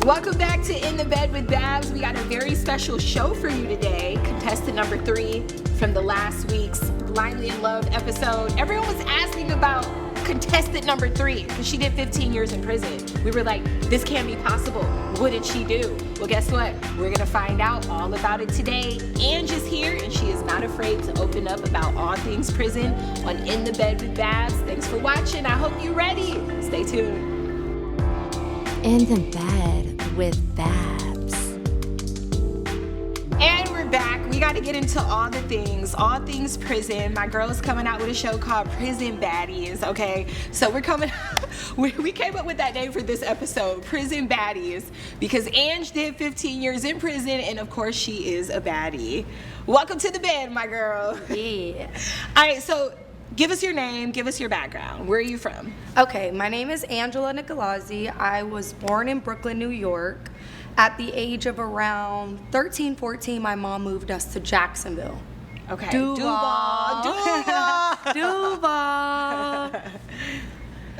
Welcome back to In the Bed with Babs. We got a very special show for you today. Contestant number 3 from the last week's Blindly in Love episode. Everyone was asking about contestant number 3 because she did 15 years in prison. We were like, this can't be possible. What did she do? Well, guess what? We're gonna find out all about it today. Ange is here and she is not afraid to open up about all things prison on In the Bed with Babs. Thanks for watching. I hope you're ready. Stay tuned. In the Bed with Babs. And we're back. We got to get into all things prison. My girl is coming out with a show called Prison Baddies, okay? So we came up with that name for this episode, Prison Baddies, because Ange did 15 years in prison, and of course she is a baddie. Welcome to the bed, my girl. Yeah. All right, so give us your name, give us your background. Where are you from? Okay, my name is Angela Nicolazzi. I was born in Brooklyn, New York. At the age of around 13, 14, my mom moved us to Jacksonville. Okay. Duval.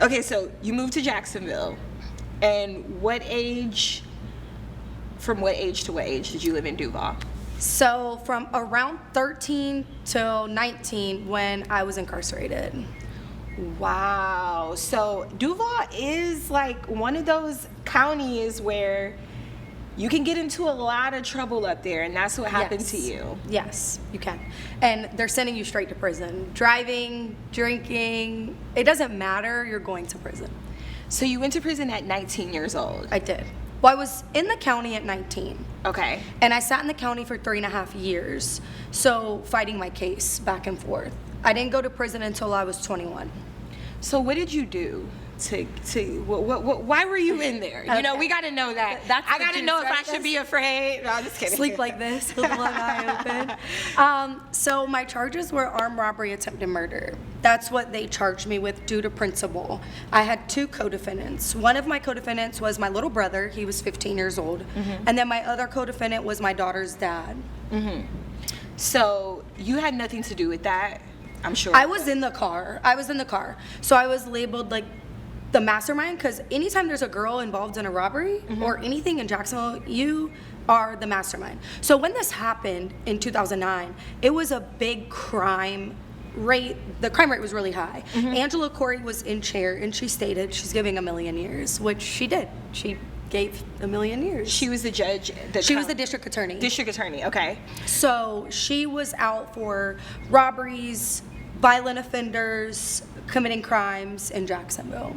Okay, so you moved to Jacksonville. And from what age to what age did you live in Duval? So from around 13 till 19 when I was incarcerated. Wow. So Duval is like one of those counties where you can get into a lot of trouble up there, and that's what happened to you. Yes, you can. And they're sending you straight to prison. Driving, drinking, it doesn't matter, you're going to prison. So you went to prison at 19 years old. I did. Well, I was in the county at 19. Okay. And I sat in the county for 3.5 years, so fighting my case back and forth. I didn't go to prison until I was 21. So what did you do why were you in there? Okay. You know, we got to know that. I got to know if I should be afraid. No, I'm just kidding. Sleep like this with one eye open. So my charges were armed robbery, attempted murder. That's what they charged me with due to principle. I had 2 co-defendants. One of my co-defendants was my little brother. He was 15 years old. Mm-hmm. And then my other co-defendant was my daughter's dad. Mm-hmm. So you had nothing to do with that, I'm sure. I was in the car. So I was labeled like the mastermind, because anytime there's a girl involved in a robbery or anything in Jacksonville, you are the mastermind. So when this happened in 2009, it was a big crime rate. The crime rate was really high. Angela Corey was in chair, and she stated she's giving 1 million years, which she did. She gave 1 million years. She was the judge. She was the district attorney. District attorney, okay. So she was out for robberies, violent offenders, committing crimes in Jacksonville.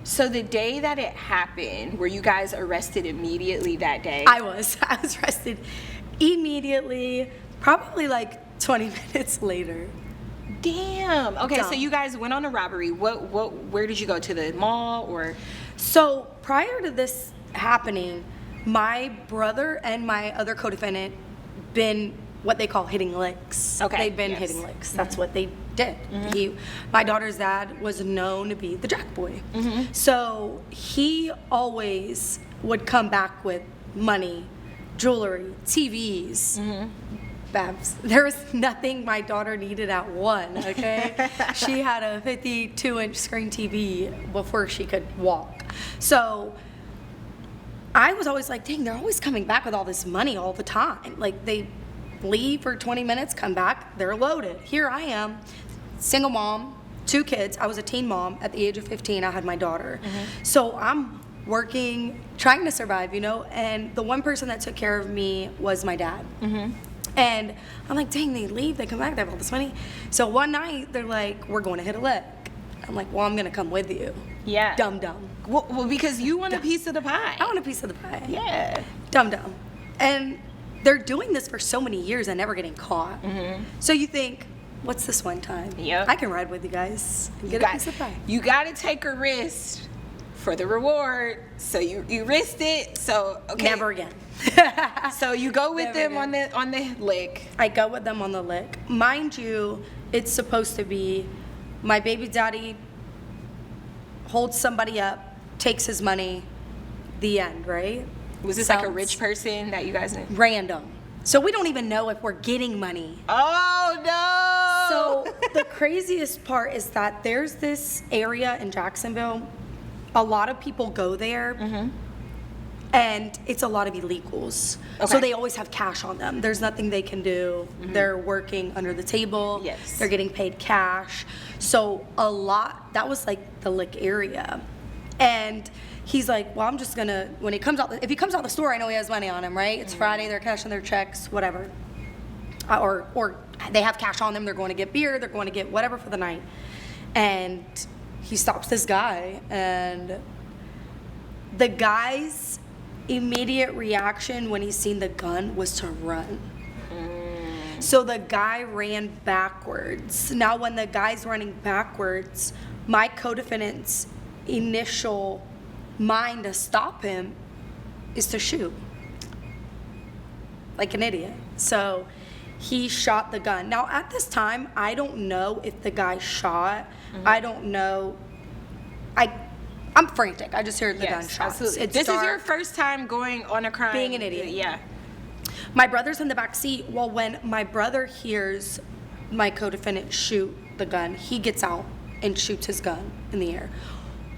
So the day that it happened, were you guys arrested immediately that day? I was arrested immediately, probably like 20 minutes later. Damn. Okay, Dumb. so you guys went on a robbery. Where did you go, to the mall or? So prior to this happening, my brother and my other co-defendant been what they call hitting licks. Okay. They've been hitting licks. That's what they did. My daughter's dad was known to be the jack boy. So he always would come back with money, jewelry, TVs. Babs, there was nothing my daughter needed at 1, okay? She had a 52-inch screen TV before she could walk. So I was always like, dang, they're always coming back with all this money all the time. Like, they leave for 20 minutes, come back, they're loaded. Here I am, single mom, 2 kids. I was a teen mom. At the age of 15, I had my daughter. So I'm working, trying to survive, you know, and the one person that took care of me was my dad. And I'm like, dang, they leave, they come back, they have all this money. So one night, they're like, we're going to hit a lick. I'm like, well, I'm going to come with you. Yeah. Dumb. Well, because you want a piece of the pie. I want a piece of the pie. Yeah. Dumb. And they're doing this for so many years and never getting caught. So you think, what's this one time? Yep. I can ride with you guys and get a piece of pie. You got to take a risk for the reward. So you risked it. So okay. Never again. So you go with Never them again. on the lick. I go with them on the lick. Mind you, it's supposed to be my baby daddy holds somebody up, takes his money, the end, right? Was this like a rich person that you guys knew? Random. So we don't even know if we're getting money. Oh, no! So the craziest part is that there's this area in Jacksonville, a lot of people go there. And it's a lot of illegals. Okay. So they always have cash on them. There's nothing they can do. They're working under the table. Yes. They're getting paid cash. So a lot, that was like the lick area. And he's like, well, I'm just gonna, when he comes out, if he comes out the store, I know he has money on him, right? It's Friday, they're cashing their checks, whatever. Or they have cash on them, they're going to get beer, they're going to get whatever for the night. And he stops this guy, and the guy's immediate reaction when he seen the gun was to run. So the guy ran backwards. Now when the guy's running backwards, my co-defendant's initial mind to stop him is to shoot. Like an idiot. So he shot the gun. Now at this time, I don't know if the guy shot. I don't know. I'm frantic. I just heard the gunshots. Absolutely. It's This is your dark. first time going on a crime. Being an idiot. Yeah. My brother's in the back seat. Well, when my brother hears my co-defendant shoot the gun, he gets out and shoots his gun in the air.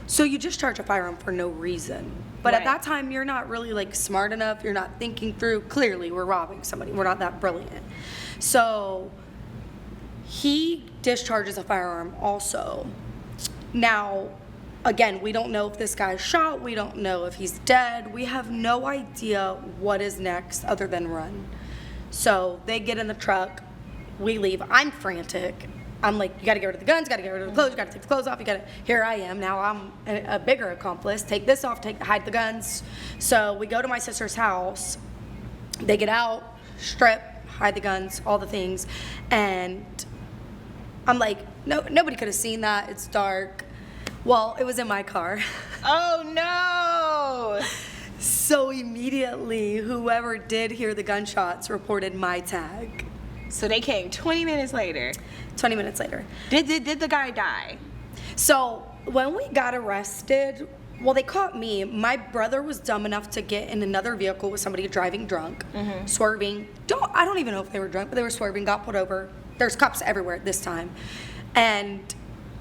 So you just charge a firearm for no reason. But Right. at that time, you're not really like smart enough. You're not thinking through. Clearly, we're robbing somebody. We're not that brilliant. So he discharges a firearm also. Now, again, we don't know if this guy's shot. We don't know if he's dead. We have no idea what is next other than run. So they get in the truck. We leave. I'm frantic. I'm like, you got to get rid of the guns, got to get rid of the clothes, you got to take the clothes off, you got to, here I am, now I'm a bigger accomplice, take this off, hide the guns. So we go to my sister's house, they get out, strip, hide the guns, all the things, and I'm like, no, nobody could have seen that, it's dark. Well, it was in my car. Oh no! So immediately, whoever did hear the gunshots reported my tag. So they came 20 minutes later. 20 minutes later. Did the guy die? So when we got arrested, well, they caught me. My brother was dumb enough to get in another vehicle with somebody driving drunk, swerving. I don't even know if they were drunk, but they were swerving, got pulled over. There's cops everywhere at this time. And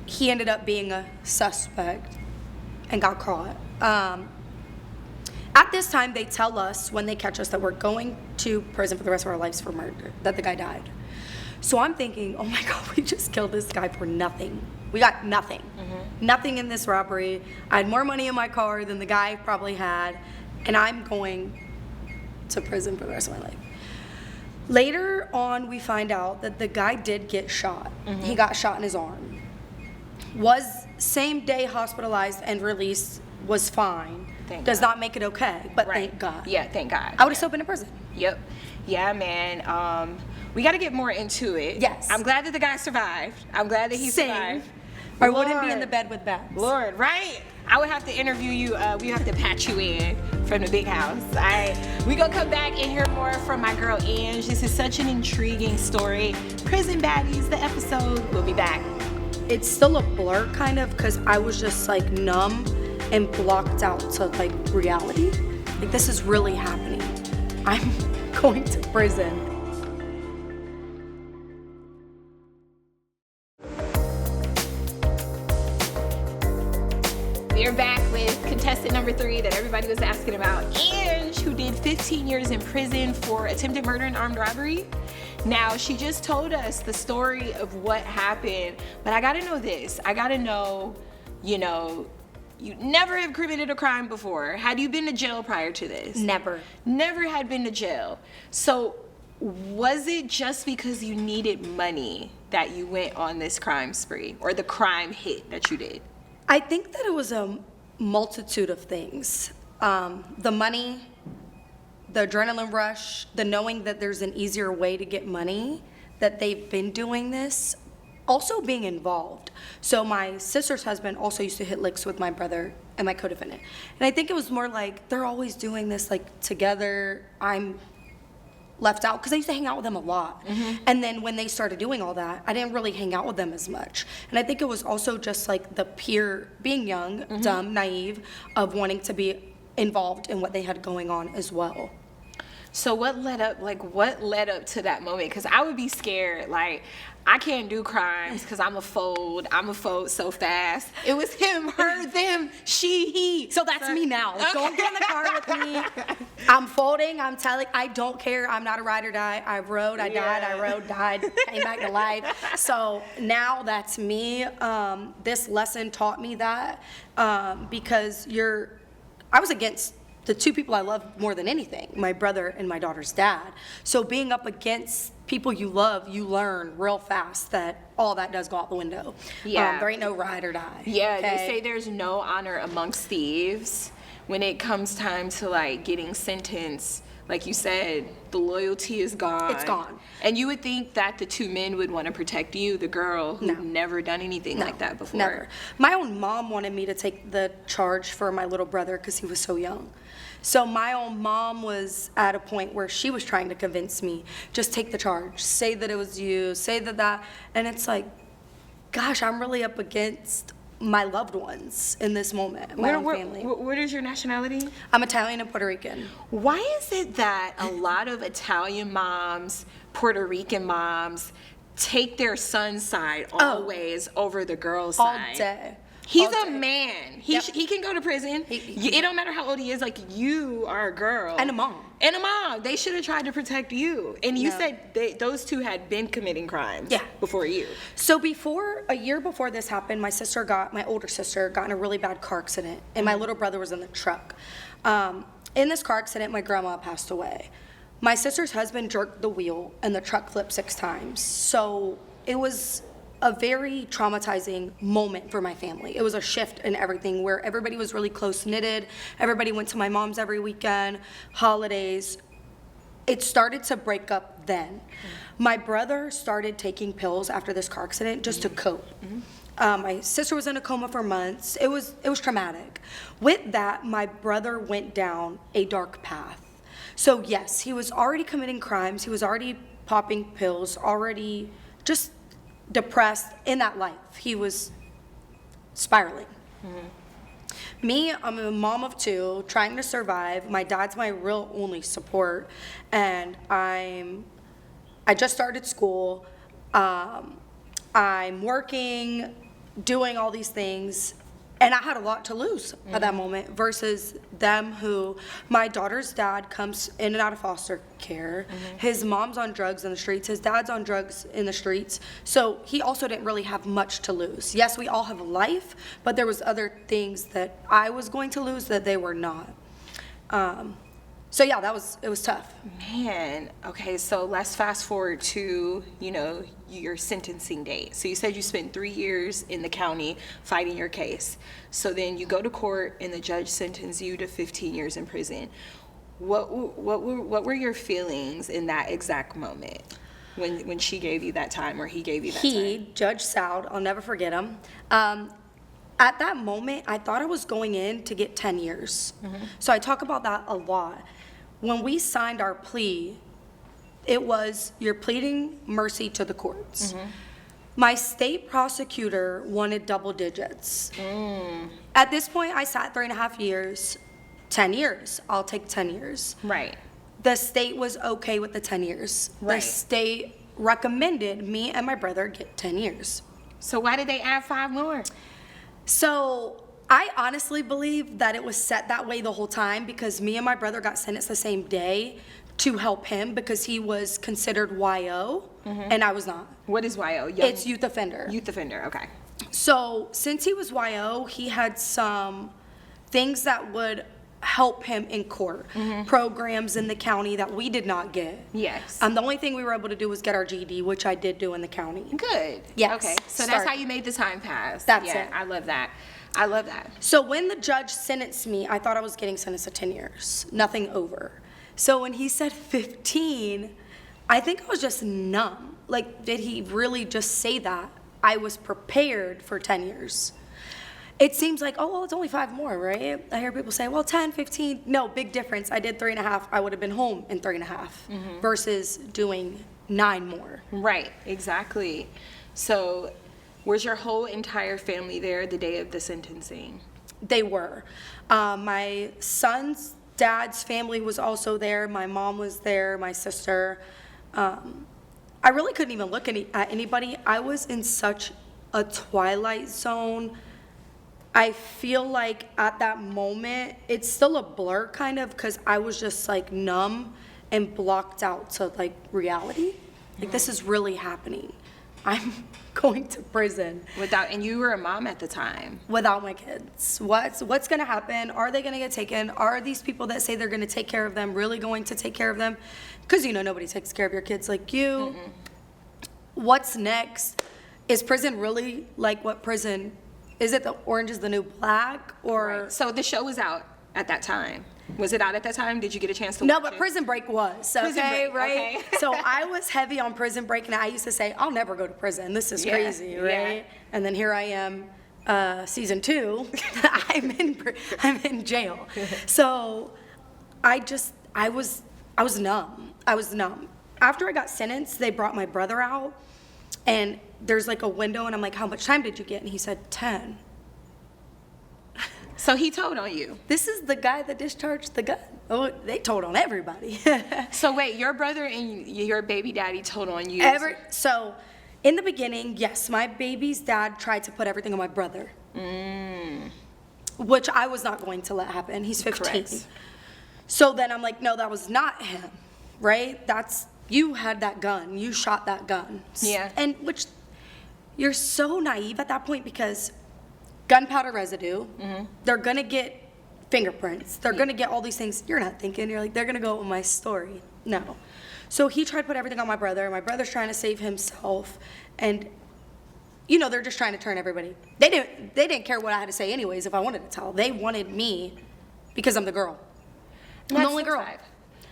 he ended up being a suspect and got caught. At this time, they tell us when they catch us that we're going to prison for the rest of our lives for murder, that the guy died. So I'm thinking, oh my God, we just killed this guy for nothing. We got nothing. Nothing in this robbery. I had more money in my car than the guy probably had, and I'm going to prison for the rest of my life. Later on, we find out that the guy did get shot. He got shot in his arm. Was same day hospitalized and released, was fine. Thank Does God. not make it okay, but Right. thank God. Yeah, thank God. I would have still been in prison. Yep. Yeah, man. We got to get more into it. Yes. I'm glad that the guy survived. I'm glad that he Same. survived. Or I wouldn't be in Lord. the bed with Babs. Lord, right? I would have to interview you. We have to patch you in from the big house. We gonna come back and hear more from my girl Ange. This is such an intriguing story. Prison Baddies, the episode. We'll be back. It's still a blur kind of because I was just like numb and blocked out to like reality. Like this is really happening. I'm going to prison. We're back with contestant number 3 that everybody was asking about, Ange, who did 15 years in prison for attempted murder and armed robbery. Now, she just told us the story of what happened, but I gotta know this. I gotta know, you never have committed a crime before. Had you been to jail prior to this? Never. Never had been to jail. So, was it just because you needed money that you went on this crime spree, or the crime hit that you did? I think that it was a multitude of things. The money, the adrenaline rush, the knowing that there's an easier way to get money, that they've been doing this, also being involved. So my sister's husband also used to hit licks with my brother and my co-defendant. And I think it was more like they're always doing this like together. I'm left out because I used to hang out with them a lot. And then when they started doing all that, I didn't really hang out with them as much. And I think it was also just like the peer, being young, dumb, naive, of wanting to be involved in what they had going on as well. So what led up to that moment? Because I would be scared. Like, I can't do crimes because I'm a fold so fast. It was him, her, them, she, he. So that's me now. Don't get in the car with me. I'm folding. I'm telling. I don't care. I'm not a ride or die. I rode. I died. I rode. Died. Came back to life. So now that's me. This lesson taught me that because I was against the two people I love more than anything, my brother and my daughter's dad. So being up against people you love, you learn real fast that all that does go out the window. Yeah. There ain't no ride or die. Yeah, okay? They say there's no honor amongst thieves. When it comes time to like getting sentenced, like you said, the loyalty is gone. It's gone. And you would think that the two men would want to protect you, the girl who'd never done anything like that before. Never. My own mom wanted me to take the charge for my little brother because he was so young. So my own mom was at a point where she was trying to convince me, just take the charge, say that it was you, say that. And it's like, gosh, I'm really up against my loved ones in this moment, my own family. What is your nationality? I'm Italian and Puerto Rican. Why is it that a lot of Italian moms, Puerto Rican moms, take their son's side always over the girl's All side? day. He's All a day. man. Yep. He can go to prison. It don't matter how old he is. Like, you are a girl. And a mom. And a mom. They should have tried to protect you. And you No. said those two had been committing crimes before you. So a year before this happened, my older sister got in a really bad car accident, and my little brother was in the truck. In this car accident, my grandma passed away. My sister's husband jerked the wheel, and the truck flipped 6 times. So it was a very traumatizing moment for my family. It was a shift in everything where everybody was really close-knitted. Everybody went to my mom's every weekend, holidays. It started to break up then. My brother started taking pills after this car accident just to cope. My sister was in a coma for months. It was traumatic. With that, my brother went down a dark path. So yes, he was already committing crimes. He was already popping pills, already just depressed in that life. He was spiraling. Me, I'm a mom of 2, trying to survive. My dad's my real only support, and I just started school. I'm working, doing all these things, and I had a lot to lose at that moment versus them who, my daughter's dad comes in and out of foster care. His mom's on drugs in the streets. His dad's on drugs in the streets. So he also didn't really have much to lose. Yes, we all have a life, but there was other things that I was going to lose that they were not. So yeah, it was tough. Man, okay, so let's fast forward to, your sentencing date. So you said you spent 3 years in the county fighting your case. So then you go to court and the judge sentenced you to 15 years in prison. What were your feelings in that exact moment when she gave you that time or he gave you that time? Judge Soud, I'll never forget him. At that moment, I thought I was going in to get 10 years. So I talk about that a lot. When we signed our plea, it was, you're pleading mercy to the courts. My state prosecutor wanted double digits. At this point, I sat 3.5 years, 10 years. I'll take 10 years. Right. The state was okay with the 10 years. Right. The state recommended me and my brother get 10 years. So why did they add 5 more? So I honestly believe that it was set that way the whole time because me and my brother got sentenced the same day to help him because he was considered YO and I was not. What is YO? It's youth offender. Youth offender, okay. So since he was YO, he had some things that would help him in court, programs in the county that we did not get. Yes. The only thing we were able to do was get our GED, which I did do in the county. Good. Yes. Okay. So that's how you made the time pass. That's yeah, it. I love that. I love that. So when the judge sentenced me, I thought I was getting sentenced to 10 years, nothing over. So when he said 15, I think I was just numb. Like, did he really just say that? I was prepared for 10 years. It seems like, oh, well, it's only 5 more, right? I hear people say, well, 10, 15. No, big difference. I did 3.5. I would have been home in 3.5 versus doing 9 more. Right, exactly. So was your whole entire family there the day of the sentencing? They were. My son's dad's family was also there. My mom was there, my sister. I really couldn't even look at anybody. I was in such a twilight zone. I feel like at that moment, it's still a blur kind of, because I was just like numb and blocked out to like reality. Like, this is really happening. I'm going to prison. And you were a mom at the time. Without my kids. What's gonna happen? Are they gonna get taken? Are these people that say they're gonna take care of them really going to take care of them? Because, you know, nobody takes care of your kids like you. What's next? Is prison really like what prison, is it the Orange is the New Black? Or Right. So the show was out at that time. Was it out at that time? Did you get a chance to No, watch but it? Prison Break was, okay, Prison Break, right? okay. So I was heavy on Prison Break, and I used to say, I'll never go to prison. This is Yeah, crazy, right? yeah. And then here I am, season 2, I'm in jail. So I was numb. I was numb. After I got sentenced, they brought my brother out, and there's like a window, and I'm like, how much time did you get? And he said, 10. So he told on you. This is the guy that discharged the gun. Oh, they told on everybody. So wait, your brother and your baby daddy told on you. So, in the beginning, yes, my baby's dad tried to put everything on my brother, which I was not going to let happen. He's 15. Correct. So then I'm like, no, that was not him, right? You had that gun. You shot that gun. Yeah. And which, you're so naive at that point, because gunpowder residue, they're gonna get fingerprints, they're gonna get all these things. You're not thinking, you're like, they're gonna go with my story. No. So he tried to put everything on my brother. My brother's trying to save himself, and you know, they're just trying to turn everybody. They didn't care what I had to say anyways if I wanted to tell. They wanted me because I'm the girl. I'm the That's only so girl. sad.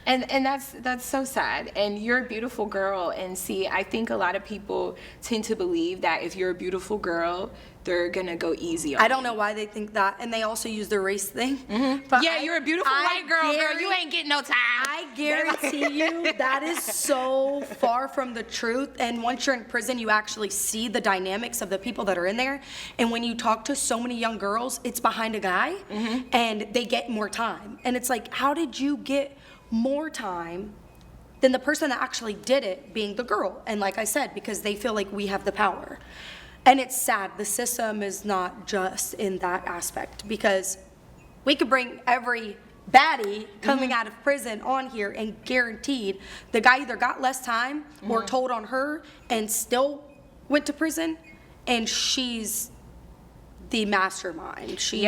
And that's so sad. And you're a beautiful girl. And see, I think a lot of people tend to believe that if you're a beautiful girl, they're gonna go easy on I don't know why they think that, and they also use the race thing. But Yeah, you're a beautiful white girl, girl. You ain't getting no time. I guarantee you that is so far from the truth. And once you're in prison, you actually see the dynamics of the people that are in there. And when you talk to so many young girls, it's behind a guy, and they get more time. And it's like, how did you get more time than the person that actually did it, being the girl? And like I said, because they feel like we have the power. And it's sad. The system is not just in that aspect, because we could bring every baddie coming out of prison on here, and guaranteed the guy either got less time or told on her and still went to prison, and she's the mastermind. She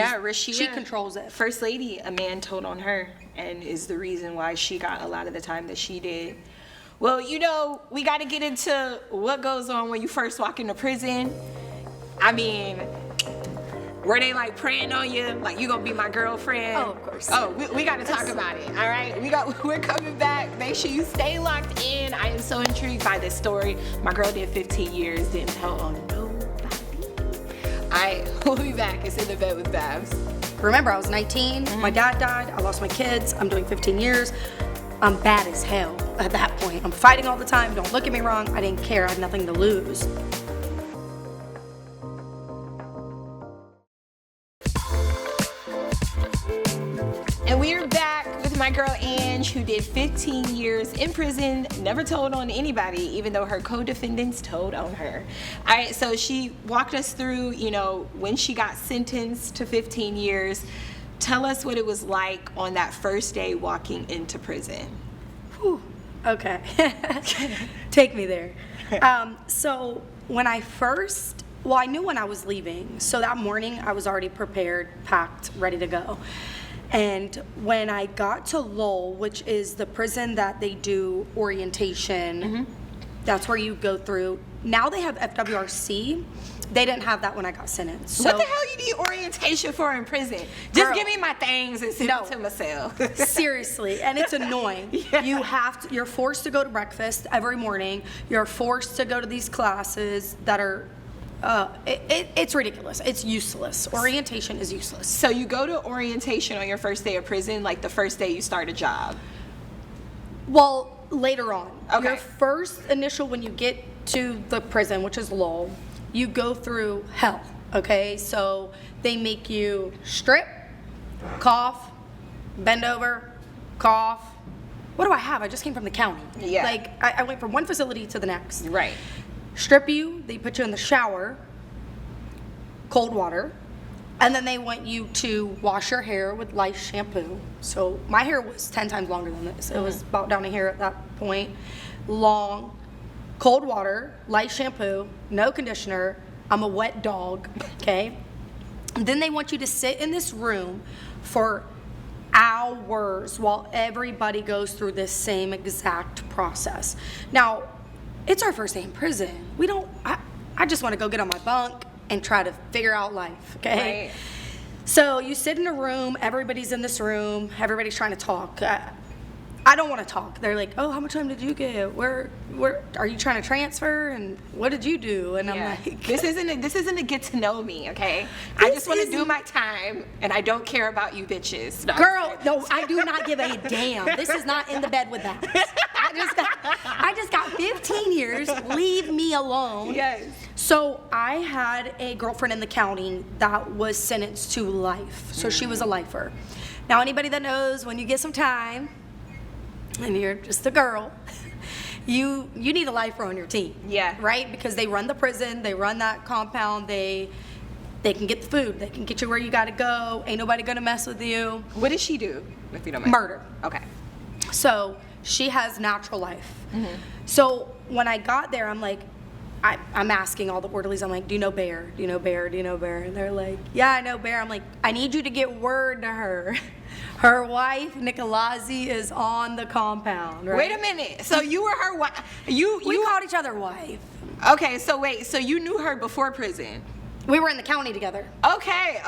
controls it. First lady, a man told on her and is the reason why she got a lot of the time that she did. Well, you know, we got to get into what goes on when you first walk into prison. I mean, were they like praying on you? Like, you gonna be my girlfriend? Oh, of course. Oh, we got to talk about it, all right? We're coming back. Make sure you stay locked in. I am so intrigued by this story. My girl did 15 years, didn't tell on nobody. All right, we'll be back. It's In the Bed with Babs. Remember, I was 19, my dad died, I lost my kids, I'm doing 15 years. I'm bad as hell at that point. I'm fighting all the time, don't look at me wrong, I didn't care, I had nothing to lose. And we're back with my girl Ange, who did 15 years in prison, never told on anybody, even though her co-defendants told on her. All right, so she walked us through, you know, when she got sentenced to 15 years. Tell us what it was like on that first day walking into prison. Whew. Okay. Take me there. So when I I knew when I was leaving. So that morning I was already prepared, packed, ready to go. And when I got to Lowell, which is the prison that they do orientation, that's where you go through. Now they have FWRC. They didn't have that when I got sentenced. So, What the hell you need orientation for in prison? Just Girl. give me my things and send No. it to my cell. Seriously, and it's annoying. Yeah. You're forced to go to breakfast every morning. You're forced to go to these classes that are, it's ridiculous. It's useless. Orientation is useless. So you go to orientation on your first day of prison, like the first day you start a job. Well, later on. Okay. Your first initial, when you get to the prison, which is Lowell, you go through hell, okay? So they make you strip, cough, bend over, cough. What do I have? I just came from the county. Yeah. Like, I went from one facility to the next. Right. Strip you, they put you in the shower, cold water, and then they want you to wash your hair with light shampoo. So my hair was 10 times longer than this. It was about down to here at that point. Long, cold water, light shampoo, no conditioner. I'm a wet dog, okay? And then they want you to sit in this room for hours while everybody goes through this same exact process. Now, it's our first day in prison. I just want to go get on my bunk and try to figure out life, okay? Right. So you sit in a room, everybody's in this room, everybody's trying to talk. I don't want to talk. They're like, oh, how much time did you get? Where are you trying to transfer? And what did you do? And Yeah. I'm like, this isn't a get to know me, okay? I just want to do my time, and I don't care about you bitches. No, girl, no, I do not give a damn. This is not in the bed with that. I just got 15 years. Leave me alone. Yes. So I had a girlfriend in the county that was sentenced to life. So she was a lifer. Now, anybody that knows, when you get some time and you're just a girl, you need a lifer on your team. Yeah. Right? Because they run the prison, they run that compound, they can get the food, they can get you where you gotta go. Ain't nobody gonna mess with you. What did she do, if you don't mind? Murder. Okay. So she has natural life. So when I got there, I'm like, I'm asking all the orderlies, I'm like, do you know Bear? Do you know Bear? Do you know Bear? And they're like, yeah, I know Bear. I'm like, I need you to get word to her. Her wife, Nicolazzi, is on the compound, right? Wait a minute. So you were her wife? We called each other wife. Okay, so wait. So you knew her before prison? We were in the county together. Okay.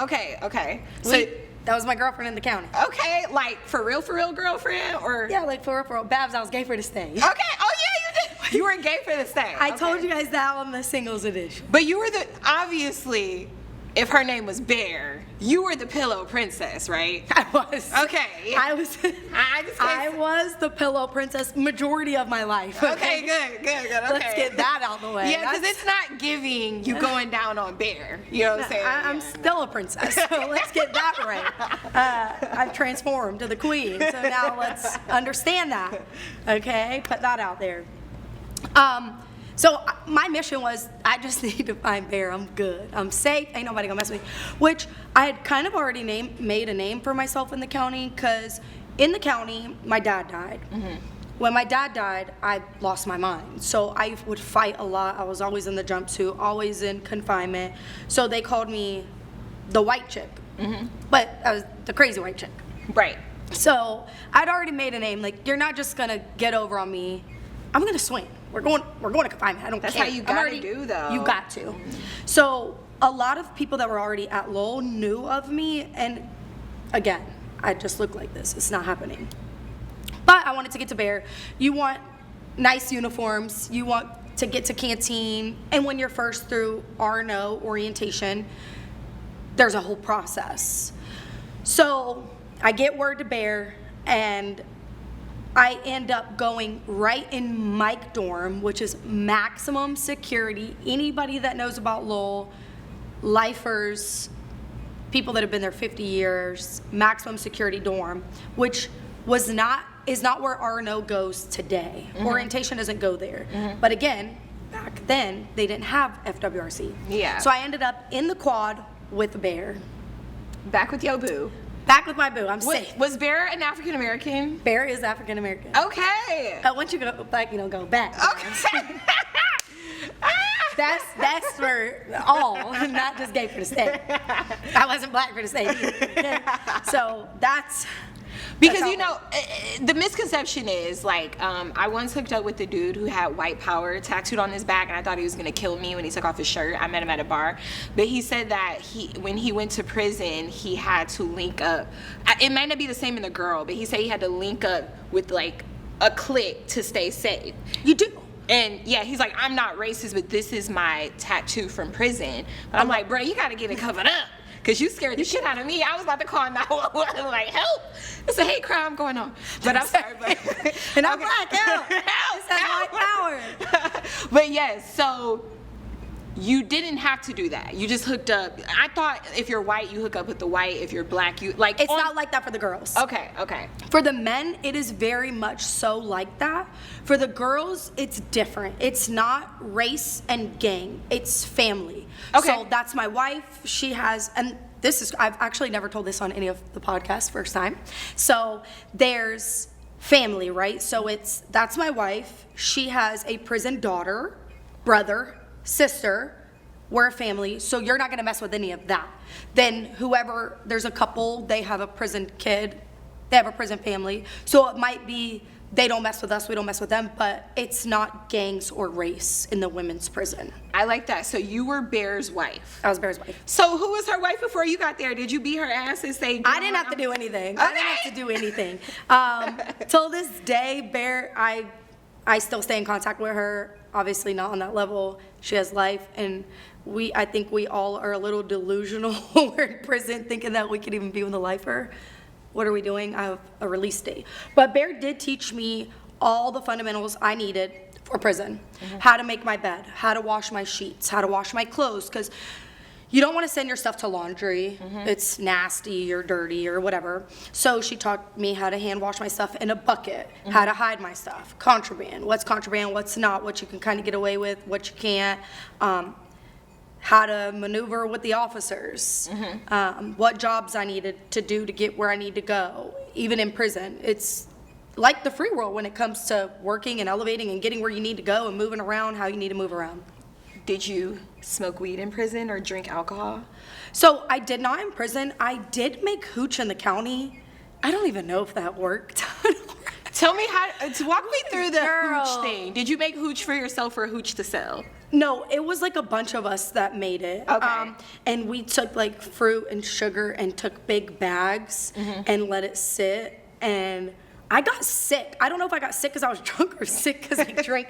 So That was my girlfriend in the county. okay, like for real girlfriend, or Yeah, like for real. Babs, I was gay for the stay. Okay. Oh yeah, you did. You were gay for the stay. I told you guys that on the singles edition. But you were obviously, if her name was Bear, you were the pillow princess, right? I was. Okay. Yeah. I was. I just I was the pillow princess majority of my life. Okay, good. Okay. Let's get that out the way. Yeah, because it's not giving you going down on Bear. You know what I'm saying? I'm still a princess, so let's get that right. I've transformed to the queen, so now let's understand that. Okay, put that out there. So my mission was, I just need to find Bear. I'm good. I'm safe. Ain't nobody gonna mess with me. Which I had kind of already made a name for myself in the county, because in the county, my dad died. When my dad died, I lost my mind. So I would fight a lot. I was always in the jumpsuit, always in confinement. So they called me the white chick. But I was the crazy white chick. Right. So I'd already made a name. Like, you're not just gonna get over on me. I'm gonna swing. We're going to confinement. I don't That's care. how you I'm gotta already- do, though. You got to. So a lot of people that were already at Lowell knew of me, and again, I just look like this. It's not happening. But I wanted to get to Bear. You want nice uniforms. You want to get to canteen. And when you're first through RNO orientation, there's a whole process. So I get word to Bear, and I end up going right in Mike dorm, which is maximum security. Anybody that knows about Lowell, lifers, people that have been there 50 years, maximum security dorm, which is not where RNO goes today. Orientation doesn't go there. But again, back then, they didn't have FWRC. Yeah. So I ended up in the quad with Bear. Back with your boo. Back with my boo. I'm safe. Was Bear an African American? Bear is African American. Okay. Once you go back, go back. Okay. That's for all, not just gay for the state. I wasn't black for the state either. Okay? So that's Because how- you know, the misconception is like, I once hooked up with a dude who had white power tattooed on his back, and I thought he was gonna kill me when he took off his shirt. I met him at a bar, but he said that when he went to prison, he had to link up. It might not be the same in the girl, but he said he had to link up with like a clique to stay safe. You do. And yeah, he's like, I'm not racist, but this is my tattoo from prison. But I'm like, bro, you gotta get it covered up. Cause you scared the shit out of me. I was about to call 911, like, help. It's a hate crime going on. But I'm sorry, but And I'm okay. black, help. Help, This has help. white power. But yes, so You didn't have to do that. You just hooked up. I thought if you're white, you hook up with the white. If you're black, you like. It's not like that for the girls. Okay. For the men, it is very much so like that. For the girls, it's different. It's not race and gang. It's family. Okay. So that's my wife. She has, and I've actually never told this on any of the podcasts, first time. So there's family, right? So that's my wife. She has a prison daughter, brother, sister. We're a family, so you're not gonna mess with any of that. Then whoever, there's a couple, they have a prison kid, they have a prison family. So it might be they don't mess with us, we don't mess with them, but it's not gangs or race in the women's prison. I like that. So you were Bear's wife. I was Bear's wife. So who was her wife before you got there? Did you beat her ass and say? I didn't have to do anything. Okay. I didn't have to do anything. Till this day, Bear, I still stay in contact with her. Obviously not on that level. She has life, and I think we all are a little delusional when we're in prison, thinking that we could even be with a lifer. What are we doing? I have a release date. But Bear did teach me all the fundamentals I needed for prison. How to make my bed, how to wash my sheets, how to wash my clothes, because you don't want to send your stuff to laundry. It's nasty or dirty or whatever. So she taught me how to hand wash my stuff in a bucket, how to hide my stuff, contraband, what's not, what you can kind of get away with, what you can't, how to maneuver with the officers, what jobs I needed to do to get where I need to go, even in prison. It's like the free world when it comes to working and elevating and getting where you need to go and moving around, how you need to move around. Did you smoke weed in prison or drink alcohol? So I did not in prison. I did make hooch in the county. I don't even know if that worked. Tell me walk me through the Girl. hooch thing. Did you make hooch for yourself or hooch to sell? No, it was like a bunch of us that made it. Okay. And we took like fruit and sugar and took big bags and let it sit. And I got sick. I don't know if I got sick because I was drunk or sick because I drank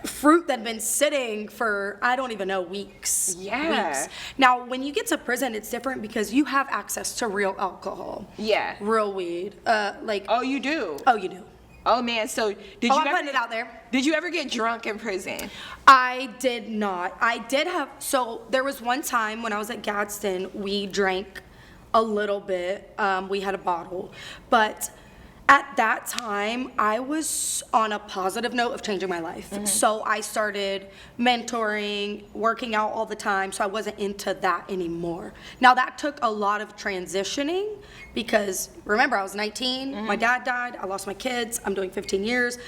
fruit that had been sitting for, I don't even know, weeks. Yeah. Weeks. Now, when you get to prison, it's different because you have access to real alcohol. Yeah. Real weed. Oh, you do? Oh, you do. Oh, man. So did I'm putting it out there. Did you ever get drunk in prison? I did not. I did have, so there was one time when I was at Gadsden, we drank a little bit. We had a bottle. But at that time, I was on a positive note of changing my life. So I started mentoring, working out all the time, so I wasn't into that anymore. Now that took a lot of transitioning because remember, I was 19, my dad died, I lost my kids, I'm doing 15 years.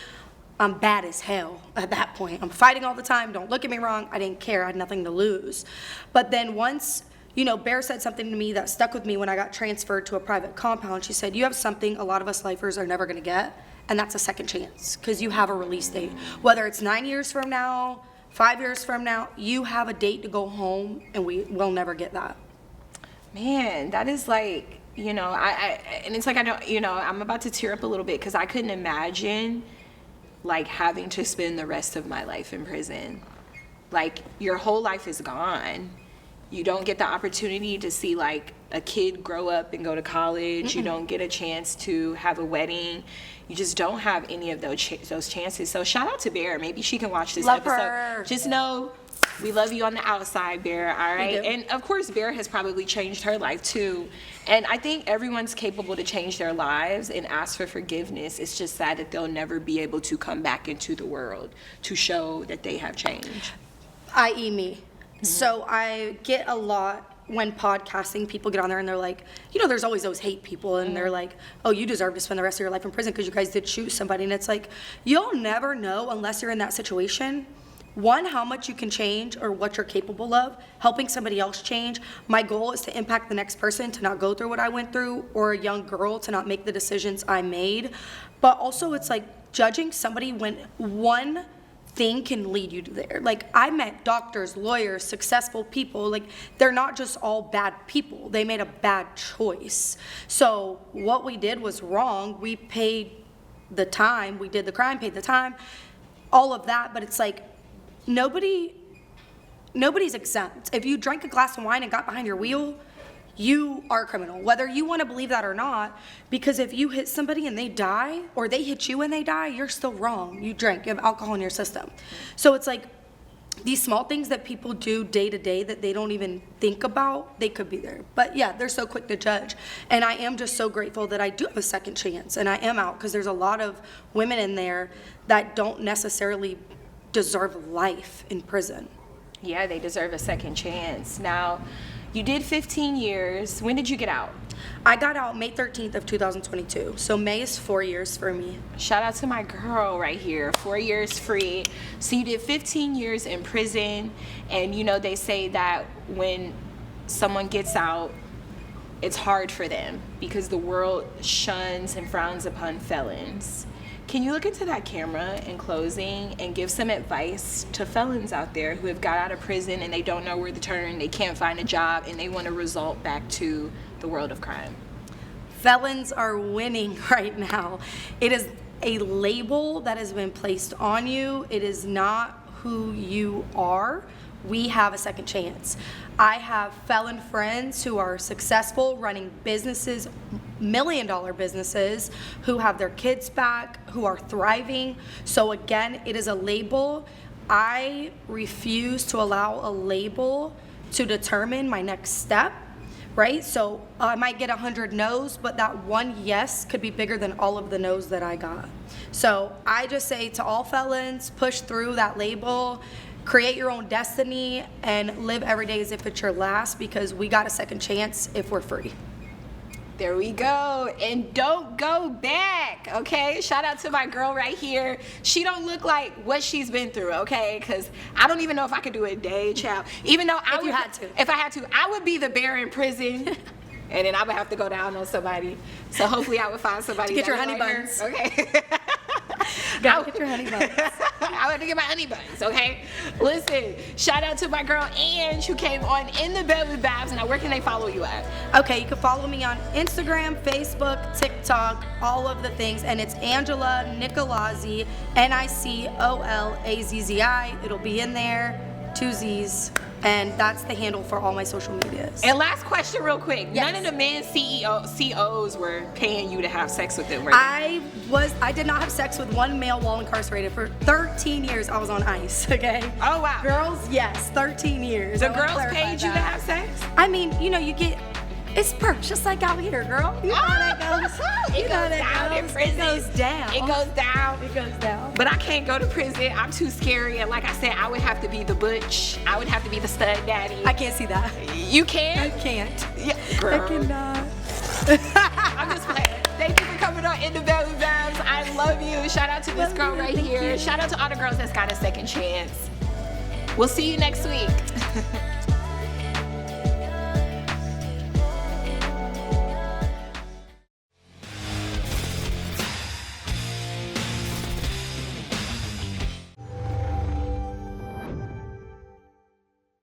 I'm bad as hell at that point. I'm fighting all the time, don't look at me wrong, I didn't care, I had nothing to lose. But then once, Bear said something to me that stuck with me when I got transferred to a private compound. She said, you have something a lot of us lifers are never gonna get, and that's a second chance, because you have a release date. Whether it's 9 years from now, 5 years from now, you have a date to go home, and we will never get that. Man, that is like, and it's like I don't, I'm about to tear up a little bit because I couldn't imagine like having to spend the rest of my life in prison. Like your whole life is gone. You don't get the opportunity to see like a kid grow up and go to college. You don't get a chance to have a wedding. You just don't have any of those chances. So shout out to Bear. Maybe she can watch this Love episode. her. Just know we love you on the outside, Bear, all right? We do. And of course, Bear has probably changed her life too. And I think everyone's capable to change their lives and ask for forgiveness. It's just sad that they'll never be able to come back into the world to show that they have changed. I.e. me. So I get a lot when podcasting, people get on there and they're like, there's always those hate people and they're like, oh, you deserve to spend the rest of your life in prison because you guys did shoot somebody. And it's like, you'll never know unless you're in that situation. One, how much you can change or what you're capable of, helping somebody else change. My goal is to impact the next person to not go through what I went through, or a young girl to not make the decisions I made. But also it's like judging somebody when one thing can lead you to there. Like I met doctors, lawyers, successful people. Like they're not just all bad people. They made a bad choice. So what we did was wrong. We paid the time. We did the crime, paid the time, all of that. But it's like nobody's exempt. If you drank a glass of wine and got behind your wheel, you are a criminal, whether you want to believe that or not, because if you hit somebody and they die, or they hit you and they die, you're still wrong. You drank, you have alcohol in your system. So it's like, these small things that people do day to day that they don't even think about, they could be there. But yeah, they're so quick to judge. And I am just so grateful that I do have a second chance and I am out, because there's a lot of women in there that don't necessarily deserve life in prison. Yeah, they deserve a second chance. Now, you did 15 years. When did you get out? I got out May 13th of 2022. So May is 4 years for me. Shout out to my girl right here, 4 years free. So you did 15 years in prison, and you know they say that when someone gets out, it's hard for them because the world shuns and frowns upon felons. Can you look into that camera in closing and give some advice to felons out there who have got out of prison and they don't know where to turn, they can't find a job, and they want to result back to the world of crime? Felons are winning right now. It is a label that has been placed on you. It is not who you are. We have a second chance. I have felon friends who are successful running businesses, million-dollar businesses, who have their kids back, who are thriving. So again, it is a label. I refuse to allow a label to determine my next step, right? So I might get 100 no's, but that one yes could be bigger than all of the no's that I got. So I just say to all felons, push through that label, create your own destiny, and live every day as if it's your last, because we got a second chance if we're free. There we go. And don't go back, okay? Shout out to my girl right here. She don't look like what she's been through, okay? Because I don't even know if I could do it a day, child. Even though if I had to, I would be the bear in prison. And then I would have to go down on somebody. So hopefully I would find somebody Get that your would honey like her. buns. Okay. Gotta get your honey buns. I want to get my honey buns, okay? Listen, shout out to my girl Ange who came on In the Bed with Babs. Now, where can they follow you at? Okay, you can follow me on Instagram, Facebook, TikTok, all of the things, and it's Angela Nicolazzi, Nicolazzi. It'll be in there, 2 Z's, and that's the handle for all my social medias. And last question real quick. Yes. None of the men COs were paying you to have sex with them, right? I did not have sex with one male while incarcerated. For 13 years, I was on ice, okay? Oh, wow. Girls, yes, 13 years. The I wanna girls clarify paid you to that. have sex? I mean, you know, you get, it's perks just like out here, girl. You know how that goes. It goes down in prison. It goes down. It goes down. It goes down. But I can't go to prison. I'm too scary. And like I said, I would have to be the butch. I would have to be the stud daddy. I can't see that. You can? I can't. Yeah, I girl. cannot. I'm just playing. Thank you for coming on In the Bed with Babs. I love you. Shout out to this girl right here. Shout out to all the girls that's got a second chance. We'll see you next week.